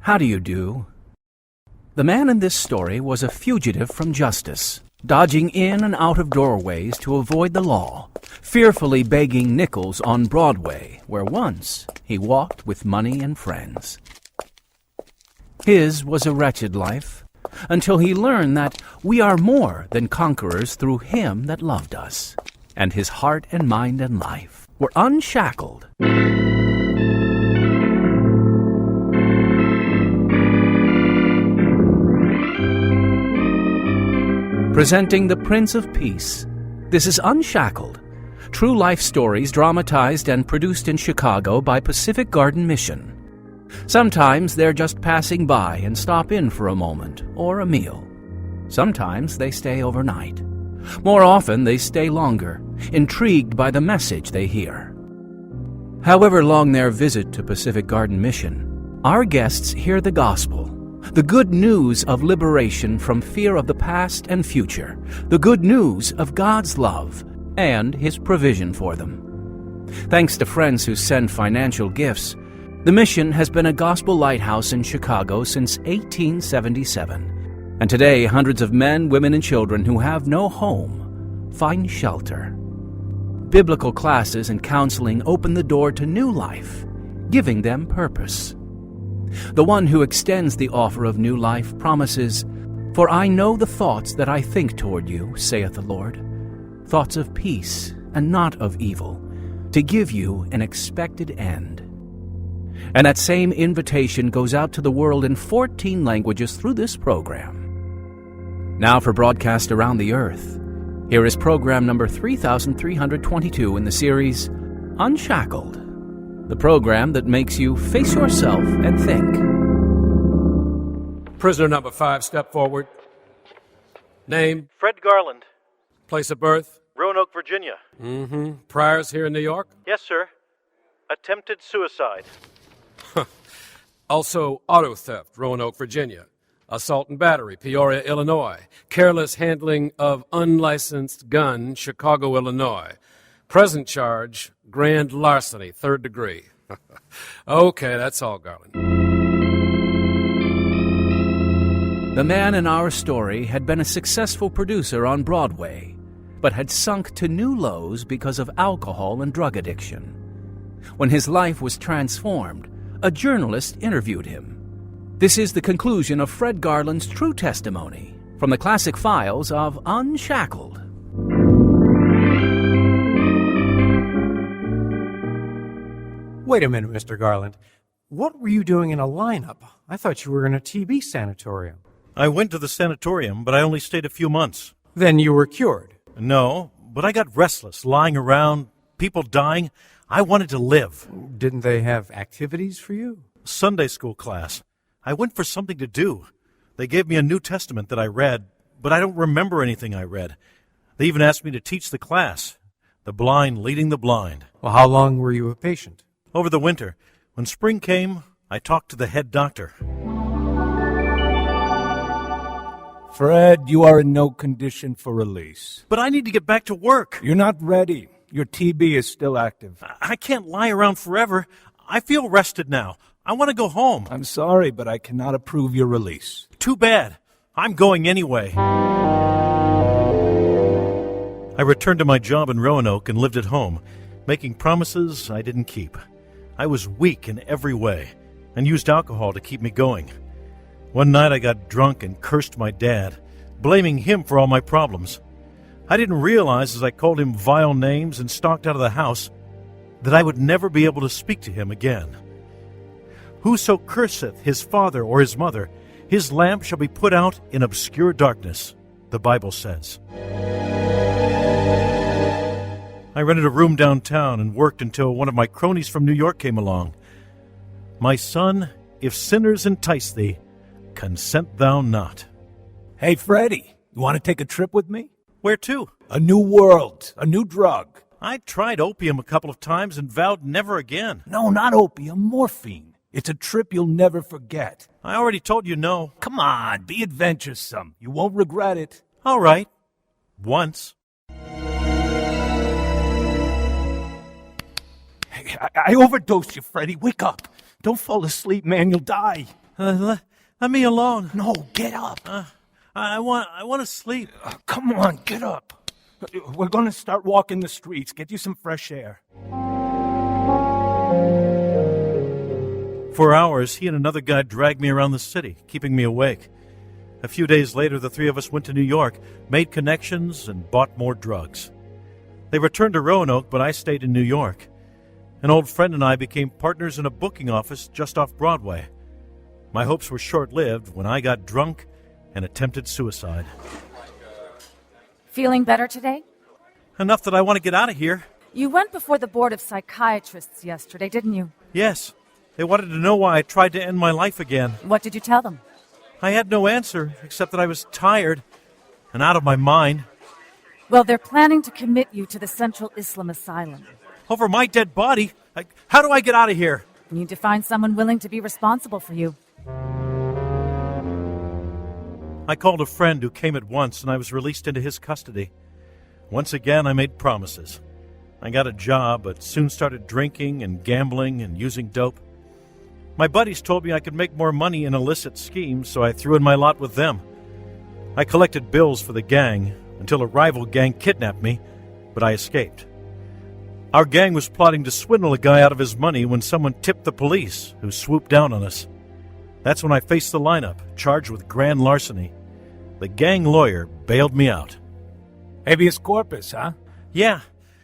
How do you do? The man in this story was a fugitive from justice, dodging in and out of doorways to avoid the law, fearfully begging nickels on Broadway, where once he walked with money and friends. His was a wretched life, until he learned that we are more than conquerors through him that loved us, and his heart and mind and life were unshackled. Presenting the Prince of Peace, this is Unshackled, true life stories dramatized and produced in Chicago by Pacific Garden Mission. Sometimes they're just passing by and stop in for a moment or a meal. Sometimes they stay overnight. More often they stay longer, intrigued by the message they hear. However long their visit to Pacific Garden Mission, our guests hear the gospel, the good news of liberation from fear of the past and future, the good news of God's love and His provision for them. Thanks to friends who send financial gifts, the mission has been a gospel lighthouse in Chicago since 1877, and today hundreds of men, women, and children who have no home find shelter. Biblical classes and counseling open the door to new life, giving them purpose. The one who extends the offer of new life promises, "For I know the thoughts that I think toward you, saith the Lord, thoughts of peace and not of evil, to give you an expected end." And that same invitation goes out to the world in 14 languages through this program. Now for broadcast around the earth, here is program number 3322 in the series Unshackled, the program that makes you face yourself and think. Prisoner number 5, step forward. Name? Fred Garland. Place of birth? Roanoke, Virginia. Priors here in New York? Yes, sir. Attempted suicide. Also, auto theft, Roanoke, Virginia. Assault and battery, Peoria, Illinois. Careless handling of unlicensed gun, Chicago, Illinois. Present charge, grand larceny, 3rd degree. Okay, that's all, Garland. The man in our story had been a successful producer on Broadway, but had sunk to new lows because of alcohol and drug addiction. When his life was transformed, a journalist interviewed him. This is the conclusion of Fred Garland's true testimony from the classic files of Unshackled. Wait a minute, Mr. Garland. What were you doing in a lineup? I thought you were in a TB sanatorium. I went to the sanatorium, but I only stayed a few months. Then you were cured. No, but I got restless, lying around, people dying. I wanted to live. Didn't they have activities for you? Sunday school class. I went for something to do. They gave me a New Testament that I read, but I don't remember anything I read. They even asked me to teach the class. The blind leading the blind. Well, how long were you a patient? Over the winter. When spring came, I talked to the head doctor. Fred, you are in no condition for release. But I need to get back to work. You're not ready. Your TB is still active. I can't lie around forever. I feel rested now. I want to go home. I'm sorry, but I cannot approve your release. Too bad. I'm going anyway. I returned to my job in Roanoke and lived at home, making promises I didn't keep. I was weak in every way and used alcohol to keep me going. One night I got drunk and cursed my dad, blaming him for all my problems. I didn't realize as I called him vile names and stalked out of the house that I would never be able to speak to him again. Whoso curseth his father or his mother, his lamp shall be put out in obscure darkness, the Bible says. I rented a room downtown and worked until one of my cronies from New York came along. My son, if sinners entice thee, consent thou not. Hey, Freddie, you want to take a trip with me? Where to? A new world, a new drug. I tried opium a couple of times and vowed never again. No, not opium, morphine. It's a trip you'll never forget. I already told you no. Come on, be adventuresome. You won't regret it. All right. Once. I overdosed you, Freddie. Wake up. Don't fall asleep, man. You'll die. Let me alone. No, get up. I want to sleep. Come on, get up. We're going to start walking the streets, get you some fresh air. For hours, he and another guy dragged me around the city, keeping me awake. A few days later, the three of us went to New York, made connections, and bought more drugs. They returned to Roanoke, but I stayed in New York. An old friend and I became partners in a booking office just off Broadway. My hopes were short-lived when I got drunk and attempted suicide. Feeling better today? Enough that I want to get out of here. You went before the board of psychiatrists yesterday, didn't you? Yes. They wanted to know why I tried to end my life again. What did you tell them? I had no answer, except that I was tired and out of my mind. Well, they're planning to commit you to the Central Islam Asylum. Over my dead body? How do I get out of here? You need to find someone willing to be responsible for you. I called a friend who came at once, and I was released into his custody. Once again, I made promises. I got a job, but soon started drinking and gambling and using dope. My buddies told me I could make more money in illicit schemes, so I threw in my lot with them. I collected bills for the gang until a rival gang kidnapped me, but I escaped. Our gang was plotting to swindle a guy out of his money when someone tipped the police, who swooped down on us. That's when I faced the lineup, charged with grand larceny. The gang lawyer bailed me out. Habeas corpus, huh? Yeah,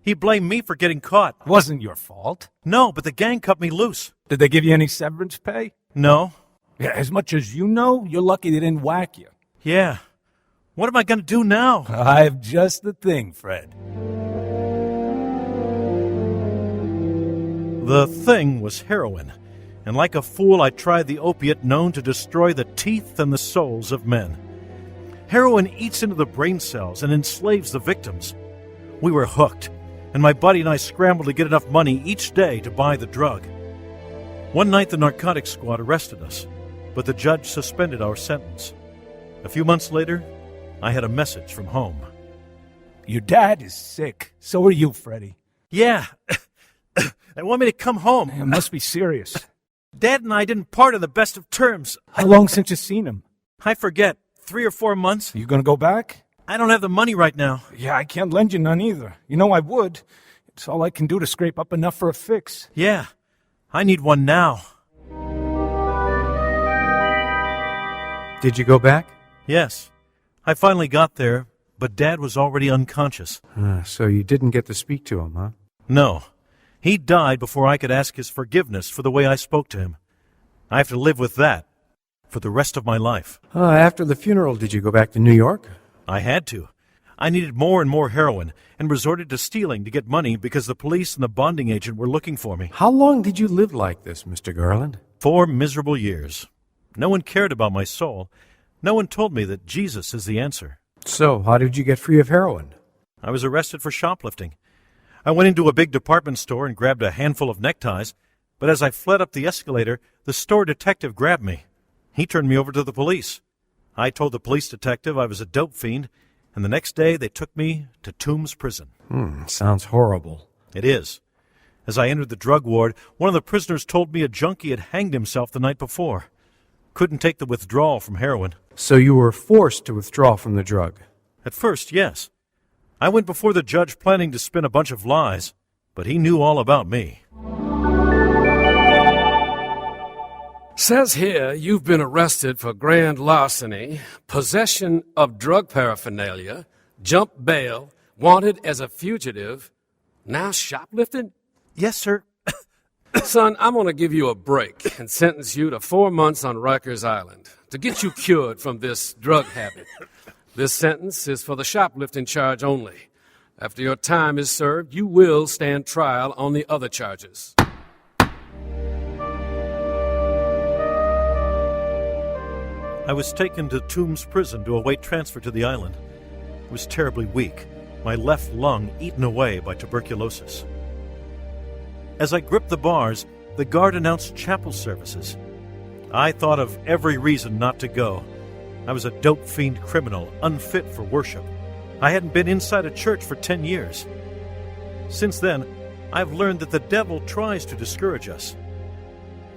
he blamed me for getting caught. Wasn't your fault. No, but the gang cut me loose. Did they give you any severance pay? No. Yeah, as much as you know, you're lucky they didn't whack you. Yeah. What am I going to do now? I have just the thing, Fred. The thing was heroin, and like a fool I tried the opiate known to destroy the teeth and the souls of men. Heroin eats into the brain cells and enslaves the victims. We were hooked, and my buddy and I scrambled to get enough money each day to buy the drug. One night the narcotics squad arrested us, but the judge suspended our sentence. A few months later, I had a message from home. Your dad is sick. So are you, Freddie. Yeah. They want me to come home. It must be serious. Dad and I didn't part on the best of terms. How long since you seen him? I forget. 3 or 4 months. You gonna go back? I don't have the money right now. Yeah, I can't lend you none either. You know I would. It's all I can do to scrape up enough for a fix. Yeah. I need one now. Did you go back? Yes. I finally got there, but Dad was already unconscious. So you didn't get to speak to him, huh? No. He died before I could ask his forgiveness for the way I spoke to him. I have to live with that for the rest of my life. After the funeral, did you go back to New York? I had to. I needed more and more heroin and resorted to stealing to get money because the police and the bonding agent were looking for me. How long did you live like this, Mr. Garland? 4 miserable years. No one cared about my soul. No one told me that Jesus is the answer. So, how did you get free of heroin? I was arrested for shoplifting. I went into a big department store and grabbed a handful of neckties, but as I fled up the escalator, the store detective grabbed me. He turned me over to the police. I told the police detective I was a dope fiend, and the next day they took me to Tombs Prison. Sounds horrible. It is. As I entered the drug ward, one of the prisoners told me a junkie had hanged himself the night before. Couldn't take the withdrawal from heroin. So you were forced to withdraw from the drug? At first, yes. I went before the judge planning to spin a bunch of lies, but he knew all about me. Says here you've been arrested for grand larceny, possession of drug paraphernalia, jump bail, wanted as a fugitive, now shoplifting? Yes, sir. Son, I'm going to give you a break and sentence you to 4 months on Rikers Island to get you cured from this drug habit. This sentence is for the shoplifting charge only. After your time is served, you will stand trial on the other charges. I was taken to Tombs Prison to await transfer to the island. I was terribly weak, my left lung eaten away by tuberculosis. As I gripped the bars, the guard announced chapel services. I thought of every reason not to go. I was a dope fiend criminal, unfit for worship. I hadn't been inside a church for 10 years. Since then, I've learned that the devil tries to discourage us.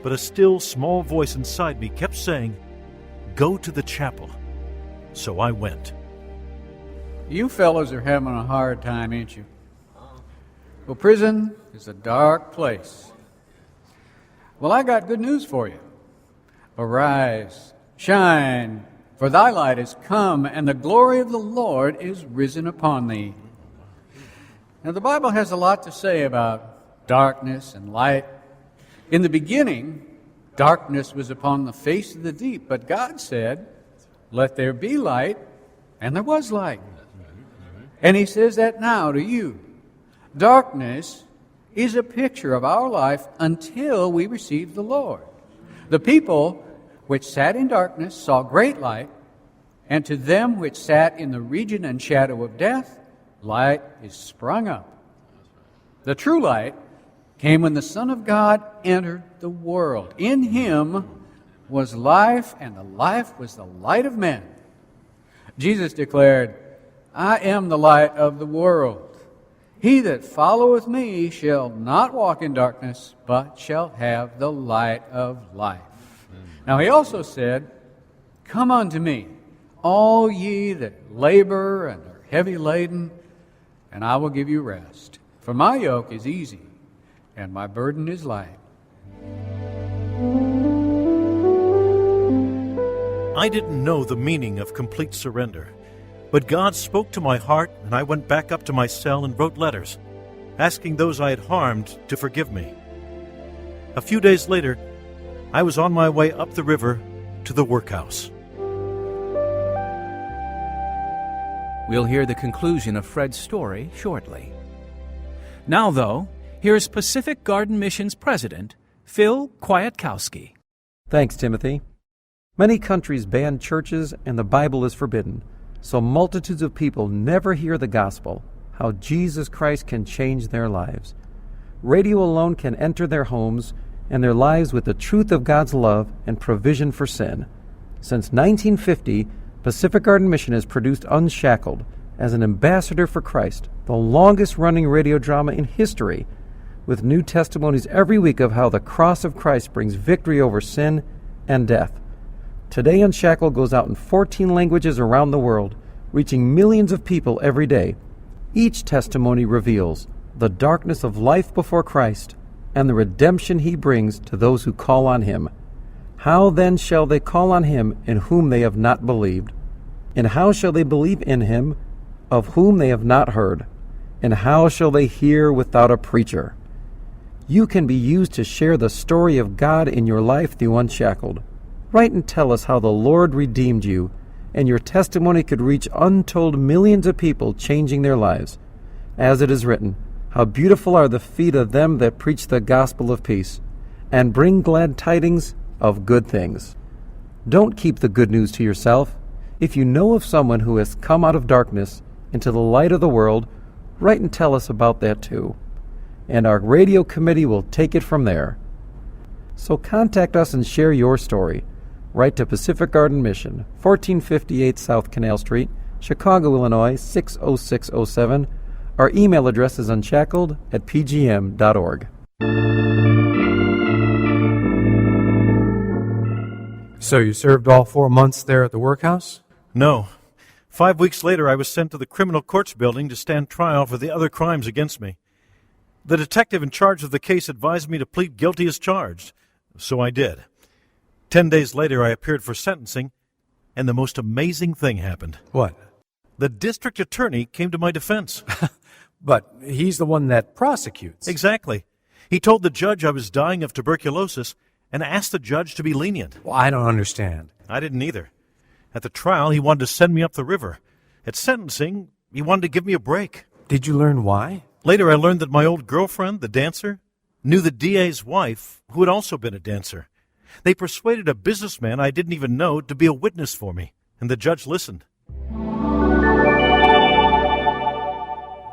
but a still small voice inside me kept saying, "Go to the chapel." So I went. You fellows are having a hard time, ain't you? Well, prison is a dark place. Well, I got good news for you. Arise, shine, for thy light is come, and the glory of the Lord is risen upon thee. Now, the Bible has a lot to say about darkness and light. In the beginning, darkness was upon the face of the deep, but God said, "Let there be light," and there was light. And he says that now to you. Darkness is a picture of our life until we receive the Lord. The people which sat in darkness saw great light, and to them which sat in the region and shadow of death, light is sprung up. The true light came when the Son of God entered the world. In him was life, and the life was the light of men. Jesus declared, "I am the light of the world. He that followeth me shall not walk in darkness, but shall have the light of life." Now he also said, "Come unto me, all ye that labor and are heavy laden, and I will give you rest. For my yoke is easy, and my burden is light." I didn't know the meaning of complete surrender, but God spoke to my heart, and I went back up to my cell and wrote letters, asking those I had harmed to forgive me. A few days later, I was on my way up the river to the workhouse. We'll hear the conclusion of Fred's story shortly. Now, though, here's Pacific Garden Mission's president, Phil Kwiatkowski. Thanks, Timothy. Many countries ban churches and the Bible is forbidden, so multitudes of people never hear the gospel, how Jesus Christ can change their lives. Radio alone can enter their homes and their lives with the truth of God's love and provision for sin. Since 1950, Pacific Garden Mission has produced Unshackled as an ambassador for Christ, the longest-running radio drama in history, with new testimonies every week of how the cross of Christ brings victory over sin and death. Today, Unshackled goes out in 14 languages around the world, reaching millions of people every day. Each testimony reveals the darkness of life before Christ and the redemption he brings to those who call on him. How then shall they call on him in whom they have not believed? And how shall they believe in him of whom they have not heard? And how shall they hear without a preacher? You can be used to share the story of God in your life through Unshackled. Write and tell us how the Lord redeemed you, and your testimony could reach untold millions of people, changing their lives. As it is written, "How beautiful are the feet of them that preach the gospel of peace, and bring glad tidings of good things." Don't keep the good news to yourself. If you know of someone who has come out of darkness into the light of the world, write and tell us about that too. And our radio committee will take it from there. So contact us and share your story. Write to Pacific Garden Mission, 1458 South Canal Street, Chicago, Illinois, 60607. Our email address is unshackled@pgm.org. So you served all 4 months there at the workhouse? No. 5 weeks later, I was sent to the criminal courts building to stand trial for the other crimes against me. The detective in charge of the case advised me to plead guilty as charged, so I did. 10 days later, I appeared for sentencing, and the most amazing thing happened. What? The district attorney came to my defense. But he's the one that prosecutes. Exactly. He told the judge I was dying of tuberculosis and asked the judge to be lenient. Well, I don't understand. I didn't either. At the trial, he wanted to send me up the river. At sentencing, he wanted to give me a break. Did you learn why? Later, I learned that my old girlfriend, the dancer, knew the DA's wife, who had also been a dancer. They persuaded a businessman I didn't even know to be a witness for me, and the judge listened.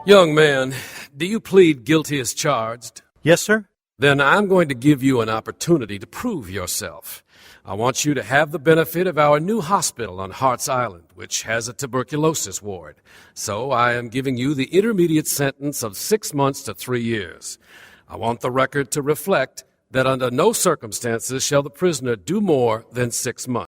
Young man, do you plead guilty as charged? Yes, sir. Then I'm going to give you an opportunity to prove yourself. I want you to have the benefit of our new hospital on Hart's Island, which has a tuberculosis ward. So I am giving you the intermediate sentence of 6 months to 3 years. I want the record to reflect that under no circumstances shall the prisoner do more than 6 months.